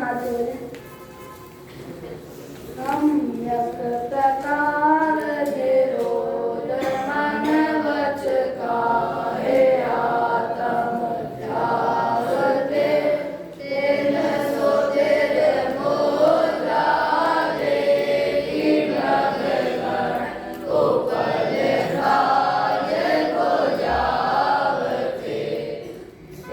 हाथ जोड़े। सम्यक प्रकार निरोध मन वच काहे आत्म त्यागते तेन सो तेरे मोला देहि भगवान उपल कार्य को जावते।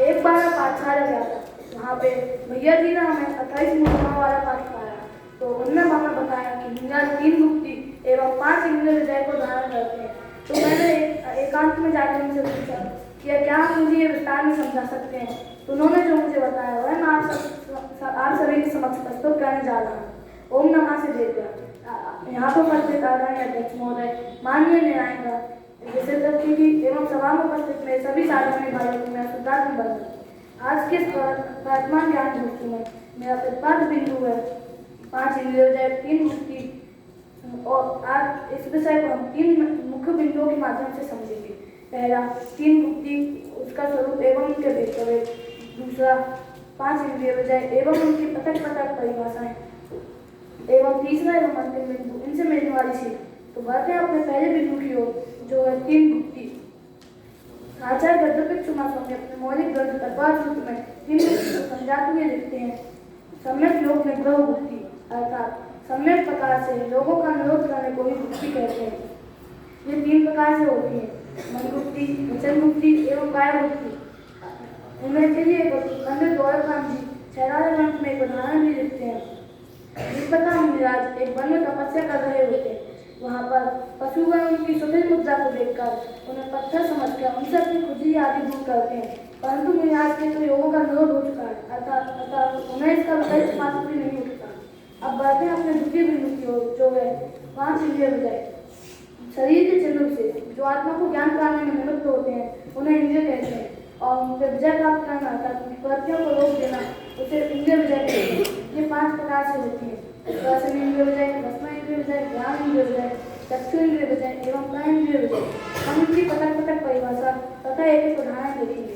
एक बार मैं पाठशाला गया था, वहाँ पे भैया जी ने हमें 28 मुद्राओं वाला पाठ कराया। तो उन्होंने हमें बताया कि मुनिराज 3 मुक्ति एवं 5 इंद्रिय विजय को धारण करते हैं। तो मैंने एकांत में जाकर उनसे पूछा कि क्या आप मुझे ये विस्तार में समझा सकते हैं। तो उन्होंने जो मुझे बताया वह मैं आप सभी के समक्ष प्रस्तुत करने जा रहा हूँ। ओम नमः से देवता। यहाँ पर उपस्थित आदरणीय अध्यक्ष महोदय, माननीय न्यायाधीश विशेषज्ञ एवं सभा में उपस्थित मेरे सभी साधन भाइयों को मैं शुद्धात्म बंधन। आज के वर्तमान ज्ञान गोष्ठी में मेरा प्रतिपाद्य बिंदु है 5 इंद्रिय विजय 3 मुक्ति। और आज इस विषय को हम 3 मुख्य बिंदुओं के माध्यम से समझेंगे। पहला 3 मुक्ति, उसका स्वरूप एवं उनके भेदभाव। दूसरा 5 इंद्रिय विजय एवं उनकी पृथक पृथक परिभाषाएं। एवं तीसरा एवं अंतिम बिंदु, इनसे मिलने वाली सीख। तो बढ़ते हैं अपने पहले बिंदु की ओर, जो है 3 मुक्ति। आचार्य गद्यपीठ स्वामी अपने मौलिक ग्रंथ तत्वार्थ सूत्र में 3 मुक्ति को समझाते हुए लिखते हैं। सम्यक योग निग्रह मुक्ति, अर्थात सम्यक प्रकार से लोगों का निरोध करने को ही मुक्ति कहते हैं। ये 3 प्रकार से होती है, मन मुक्ति, वचन मुक्ति एवं काय मुक्ति। उनमें के लिए पंडित गौरव जी छैराला ग्रंथ में एक उदाहरण भी लिखते हैं। जिस प्रकार मुनिराज एक वन में तपस्या कर रहे होते हैं, वहाँ पर पशुगण उनकी सुंदर मुद्रा को देखकर उन्हें पत्थर समझकर उनसे अपनी खुशी आदि दूर करते हैं। परंतु मुनिराज के तो योगों का निरोध हो चुका है, अर्थात उन्हें इसका विकल्प मात्र भी नहीं उठता। अब बढ़ते हैं अपने द्वितीय बिंदु की ओर, जो है 5 इंद्रिय विजय। शरीर के चिन्ह से जो आत्मा को ज्ञान कराने में निमित्त होते हैं उन्हें इंद्रिय कहते हैं। और उनसे विजय प्राप्त करना अर्थात उनकी प्रवृत्तियों को रोक देना उसे इंद्रिय विजय कहते हैं। ये 5 प्रकार से होती है, दर्शन इंद्रिय विजय, रसना इंद्रिय विजय, ज्ञान इंद्रिय विजय, चक्षु इंद्रिय विजय एवं प्राण इंद्रिय विजय। हम इनकी पृथक पृथक परिभाषा तथा एक उदाहरण देखेंगे।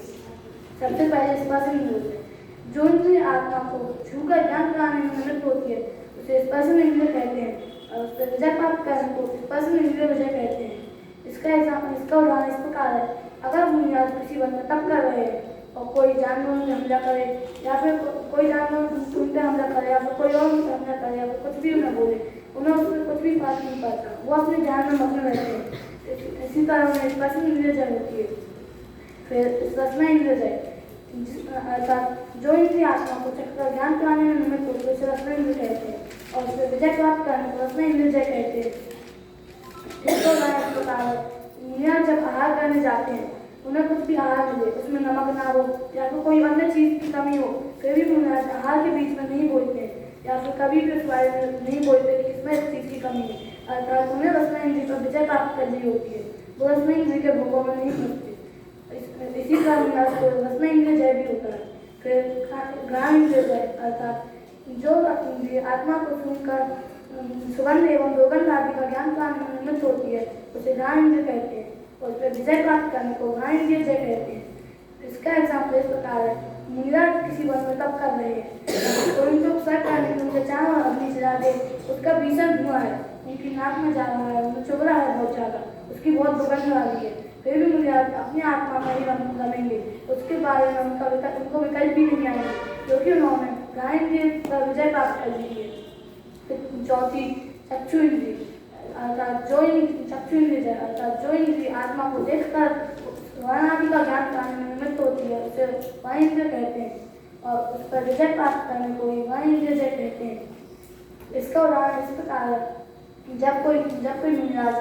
सबसे पहले स्पर्श इंद्रिय विजय। जो इंद्रिय आत्मा को छूकर ज्ञान कराने में निमित्त होती है उसे स्पर्श इंद्रिय कहते हैं, और उससे विजय प्राप्त करने को स्पर्श इंद्रिय विजय कहते हैं। इसका उदाहरण इस प्रकार है। अगर मुनिराज किसी वन में तप कर रहे हैं और कोई जानवर उन पर हमला करे, या फिर कोई जानवर उन पर हमला करे, या फिर कोई और उन पर हमला करे, या फिर कुछ भी उन्हें बोले, उन्हें उसमें कुछ भी फर्क नहीं पड़ता, वो अपने ध्यान में मग्न रहते हैं। इसी तरह उन्हें स्पर्श इंद्रिय जय होती है। फिर रसना इंद्रिय जय, अर्थात जो इंद्रिय आत्मा को चक्कर ज्ञान कराने में निमित्त होती है उसे रसना इंद्रिय कहते हैं, और उसे विजय प्राप्त करने को रसना इंद्रिय जय कहते हैं। इसको उदाहरण प्रकार मुनिराज जब आहार करने जाते हैं, उन्हें कुछ भी आहार मिले, उसमें नमक ना हो या फिर कोई अन्य चीज की कमी हो, फिर भी मुनिराज आहार के बीच में नहीं बोलते हैं, या फिर कभी भी उस बारे में नहीं बोलते कि इसमें इस चीज की कमी है, अर्थात उन्हें रसना इंद्रिय पर विजय प्राप्त करनी होती है। वो रसना इंद्रिय के भोगों में नहीं फंसते। इसी तरह मुनिराज को रसना इंद्रिय जय भी होता है। फिर घ्राण इंद्रिय जय, अर्थात जो इंद्रिय आत्मा को सुनकर सुगंध एवं दुर्गंध आदि का ज्ञान कराने में निमित्त होती है उसे घ्राण इंद्रिय कहते हैं, और उस पर विजय प्राप्त करने को घ्राण इंद्रिय जय कहते हैं। इसका एग्जाम्पल इस प्रकार है। मुनिराज किसी वन में तप कर रहे हैं, तो उनको सर करने में उनके चारों ओर अग्नि जला दे, उसका भीषण धुआं है, उनकी नाक में जा रहा है, उन्हें चुभ रहा है बहुत ज़्यादा, उसकी बहुत दुर्गंध आ रही है, फिर भी मुनिराज अपने आत्मा में ही रमेंगे, उसके बारे में उनको विकल्प भी नहीं आएंगे, क्योंकि उन्होंने घ्राण इंद्रिय पर विजय प्राप्त कर ली है। चौथी चक्षु इंद्रिय, अर्थात चक्षु इंद्रिय, अर्थात जो इंद्रिय आत्मा को देखकर वर्ण आदि का ज्ञान कराने में निमित्त होती है उसे वर्ण इंद्रिय कहते हैं, और उस पर विजय प्राप्त करने को ही वर्ण इंद्रिय जय कहते हैं। इसका उदाहरण इस प्रकार है। जब कोई मुनिराज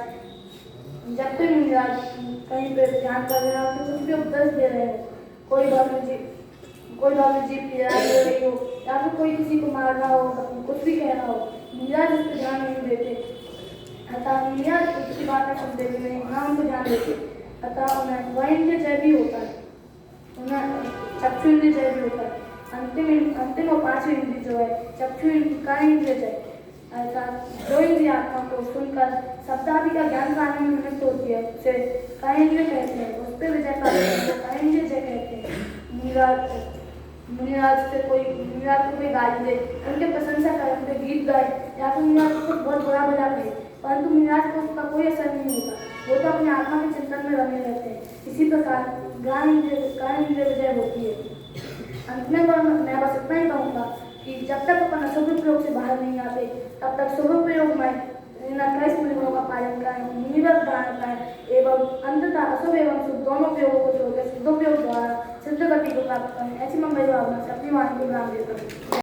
कहीं पे ध्यान कर रहे हो, तो कुछ भी उपदेश दे रहे हो, कोई धर्म जीव की लड़ाई हो रही हो, या फिर कोई किसी को मार रहा हो, कुछ भी कह रहा हो, मुनिराज इस पर ध्यान नहीं देते, अतः मुनिराज उसकी बातें सुनते भी नहीं, ना उनको ध्यान देते, अतः उन्हें वह इंद्रिय जय भी होता है, उन्हें चक्षु इंद्रिय जय भी होता है। अंतिम और 5वीं इंद्रिय जो है चक्षु इंद्रिय जय, अर्थात जो इंद्रिय आत्मा को सुनकर शब्द आदि का ज्ञान कराने में निमित्त होती है उसे काय इंद्रिय कहते हैं, उस पर विजय प्राप्त करने को काय इंद्रिय जय कहते हैं। मुनिराज से कोई मुनिराज को कोई गाली दे, उनके प्रशंसा करे, उनके गीत गाए या फिर मुनिराज को कुछ बहुत बुरा भला कहे, परंतु मुनिराज को उसका कोई असर नहीं होता। वो तो अपने आत्मा के चिंतन में रमे रहते हैं। इसी प्रकार ज्ञान इंद्रिय विजय होती है। अंत में मैं बस इतना ही कहूँगा कि जब तक अपन असदुपयोग से बाहर नहीं आते, तब तक सदुपयोग में इन 28 परिवारों का पालन करें, मुनिव्रत धारण करें एवं अंततः अशुभ एवं शुभ दोनों उपयोगों को छोड़कर शुद्धोपयोग द्वारा सिद्ध गति को प्राप्त करें। ऐसी मैं भावना से अपनी वाणी को विराम देता हूँ।